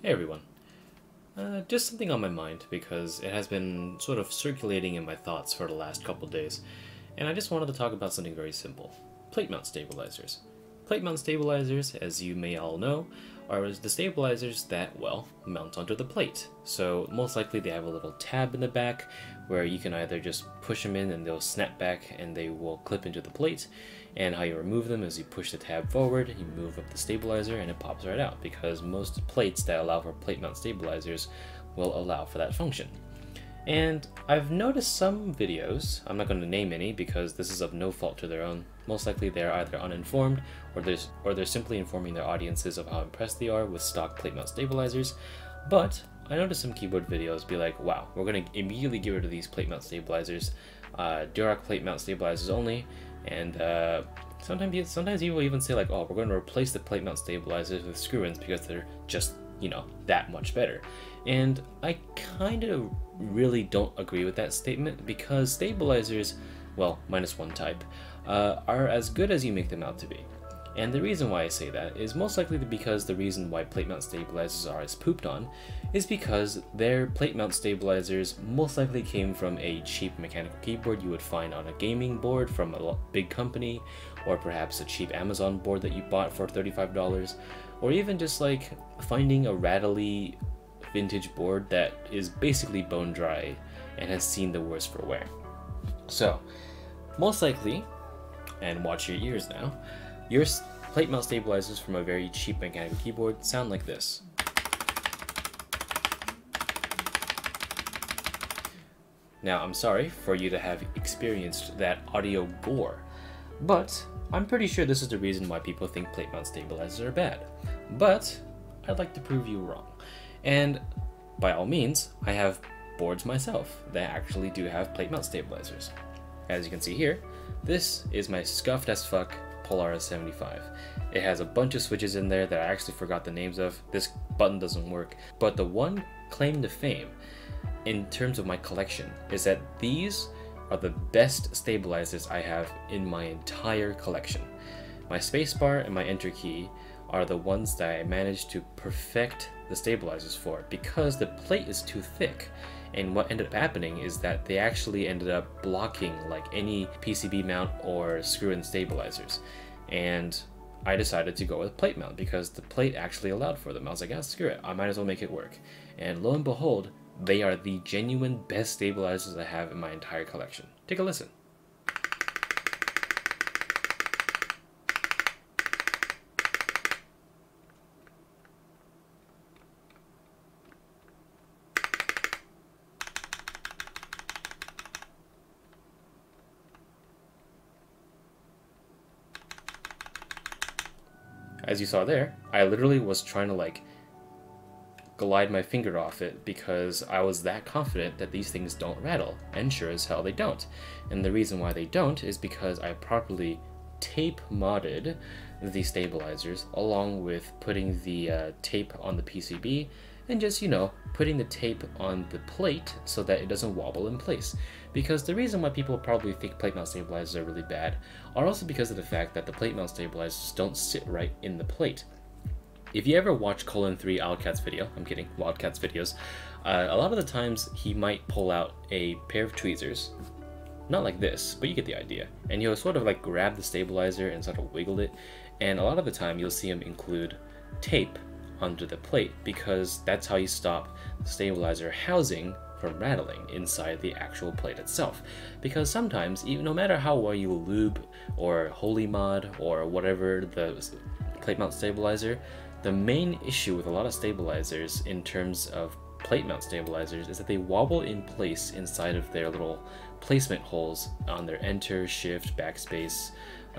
Hey everyone. Just something on my mind because it has been sort of circulating in my thoughts for the last couple days, and I just wanted to talk about something very simple. Plate mount stabilizers. Plate mount stabilizers, as you may all know, are the stabilizers that, well, mount onto the plate. So most likely they have a little tab in the back where you can either just push them in and they'll snap back and they will clip into the plate, and how you remove them is you push the tab forward, you move up the stabilizer, and it pops right out, because most plates that allow for plate mount stabilizers will allow for that function. And I've noticed some videos, I'm not going to name any because this is of no fault to their own, most likely they're either uninformed or they're simply informing their audiences of how impressed they are with stock plate mount stabilizers, but I noticed some keyboard videos be like, wow, we're going to immediately get rid of these plate mount stabilizers, Durac plate mount stabilizers only, and sometimes you will even say like, oh, we're going to replace the plate mount stabilizers with screw-ins because they're just, that much better. And I kind of really don't agree with that statement, because stabilizers, well, minus one type, are as good as you make them out to be. And the reason why I say that is most likely because the reason why plate mount stabilizers are as pooped on is because their plate mount stabilizers most likely came from a cheap mechanical keyboard you would find on a gaming board from a big company, or perhaps a cheap Amazon board that you bought for $35, or even just like finding a rattly vintage board that is basically bone dry and has seen the worst for wear. So most likely, and watch your ears now, your plate mount stabilizers from a very cheap mechanical keyboard sound like this. Now, I'm sorry for you to have experienced that audio gore, but I'm pretty sure this is the reason why people think plate mount stabilizers are bad. But I'd like to prove you wrong. And by all means, I have boards myself that actually do have plate mount stabilizers. As you can see here, this is my scuffed as fuck Polaris 75. It has a bunch of switches in there that I actually forgot the names of. This button doesn't work. But the one claim to fame in terms of my collection is that these are the best stabilizers I have in my entire collection. My spacebar and my enter key are the ones that I managed to perfect the stabilizers for, because the plate is too thick. And what ended up happening is that they actually ended up blocking like any PCB mount or screw-in stabilizers. And I decided to go with plate mount because the plate actually allowed for them. I was like, ah, screw it, I might as well make it work. And lo and behold, they are the genuine best stabilizers I have in my entire collection. Take a listen. As you saw there, I literally was trying to like glide my finger off it because I was that confident that these things don't rattle, and sure as hell they don't. And the reason why they don't is because I properly tape modded the stabilizers along with putting the tape on the PCB and just, putting the tape on the plate so that it doesn't wobble in place. Because the reason why people probably think plate mount stabilizers are really bad are also because of the fact that the plate mount stabilizers don't sit right in the plate. If you ever watch Colin3 Wildcat's video, I'm kidding, Wildcat's videos, a lot of the times he might pull out a pair of tweezers, not like this, but you get the idea, and he'll sort of like grab the stabilizer and sort of wiggle it, and a lot of the time you'll see him include tape under the plate because that's how you stop the stabilizer housing from rattling inside the actual plate itself. Because sometimes, even no matter how well you lube or holy mod or whatever the plate mount stabilizer, the main issue with a lot of stabilizers in terms of plate mount stabilizers is that they wobble in place inside of their little placement holes on their enter, shift, backspace,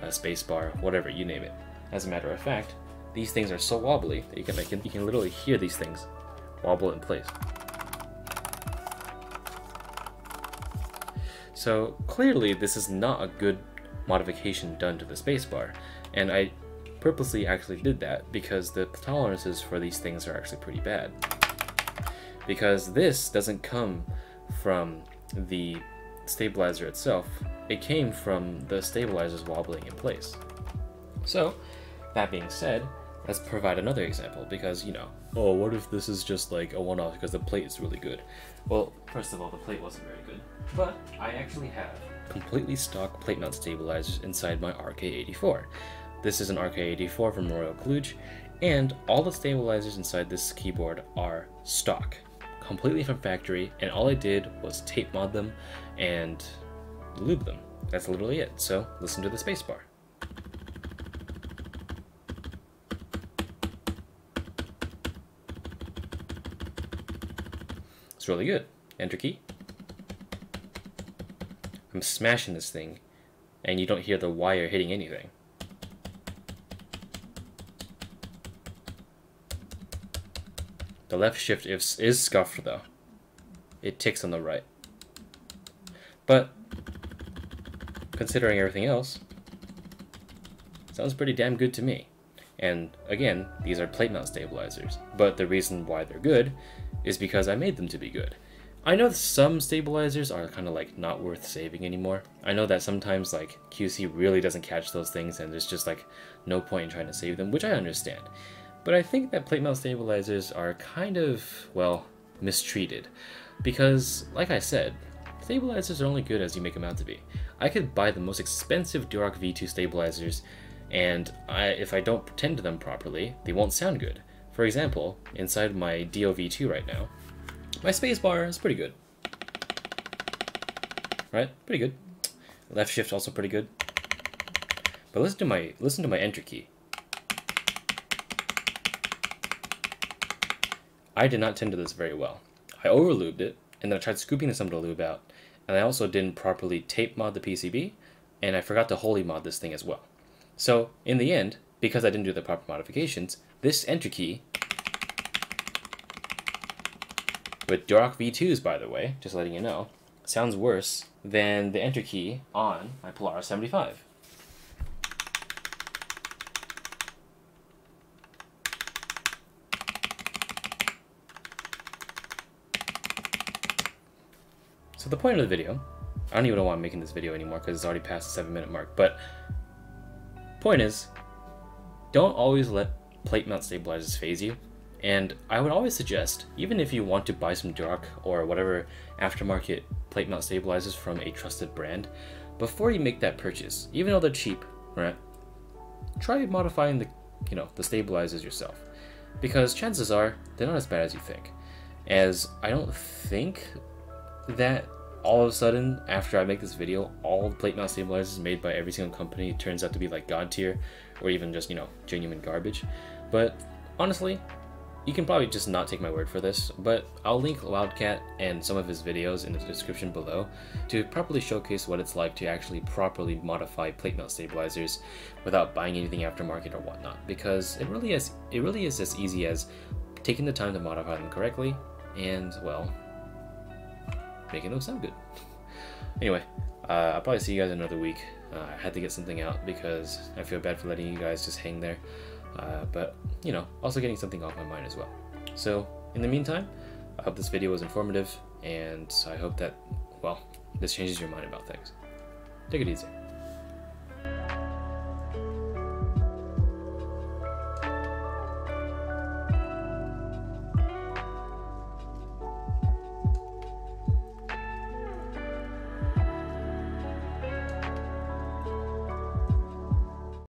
spacebar, whatever, you name it. As a matter of fact, these things are so wobbly that you can literally hear these things wobble in place. So clearly this is not a good modification done to the spacebar, and I purposely actually did that because the tolerances for these things are actually pretty bad. Because this doesn't come from the stabilizer itself, it came from the stabilizers wobbling in place. So, that being said, let's provide another example, because, you know, oh, what if this is just like a one-off because the plate is really good? Well, first of all, the plate wasn't very good, but I actually have completely stock plate mount stabilizers inside my RK84. This is an RK84 from Royal Kluge, and all the stabilizers inside this keyboard are stock, completely from factory, and all I did was tape mod them and lube them. That's literally it, so listen to the spacebar. It's really good. Enter key. I'm smashing this thing, and you don't hear the wire hitting anything. The left shift is scuffed though. It ticks on the right. But considering everything else, sounds pretty damn good to me. And again, these are plate mount stabilizers, but the reason why they're good is because I made them to be good. I know some stabilizers are kind of like not worth saving anymore. I know that sometimes like QC really doesn't catch those things and there's just like no point in trying to save them, which I understand. But I think that plate mount stabilizers are kind of, well, mistreated. Because, like I said, stabilizers are only good as you make them out to be. I could buy the most expensive Durock V2 stabilizers, and if I don't pretend to them properly, they won't sound good. For example, inside my DO-V2 right now, my spacebar is pretty good. Right? Pretty good. Left shift also pretty good. But listen to my enter key. I did not tend to this very well. I overlubed it, and then I tried scooping some of the lube out, and I also didn't properly tape mod the PCB, and I forgot to holy mod this thing as well. So, in the end, because I didn't do the proper modifications, this enter key, with Durock V2s by the way, just letting you know, sounds worse than the enter key on my Polaris 75. So the point of the video, I don't even know why I'm making this video anymore because it's already past the 7-minute mark, but point is, don't always let plate mount stabilizers phase you, and I would always suggest, even if you want to buy some Durock or whatever aftermarket plate mount stabilizers from a trusted brand, before you make that purchase, even though they're cheap, right, try modifying the stabilizers yourself, because chances are they're not as bad as you think. As I don't think that all of a sudden, after I make this video, all the plate mount stabilizers made by every single company turns out to be like god tier, or even just, genuine garbage. But honestly, you can probably just not take my word for this, but I'll link Wildcat and some of his videos in the description below to properly showcase what it's like to actually properly modify plate mount stabilizers without buying anything aftermarket or whatnot, because it really is as easy as taking the time to modify them correctly and, well, making them sound good. Anyway, I'll probably see you guys in another week. I had to get something out because I feel bad for letting you guys just hang there. But, also getting something off my mind as well. So, in the meantime, I hope this video was informative, and I hope that, well, this changes your mind about things. Take it easy.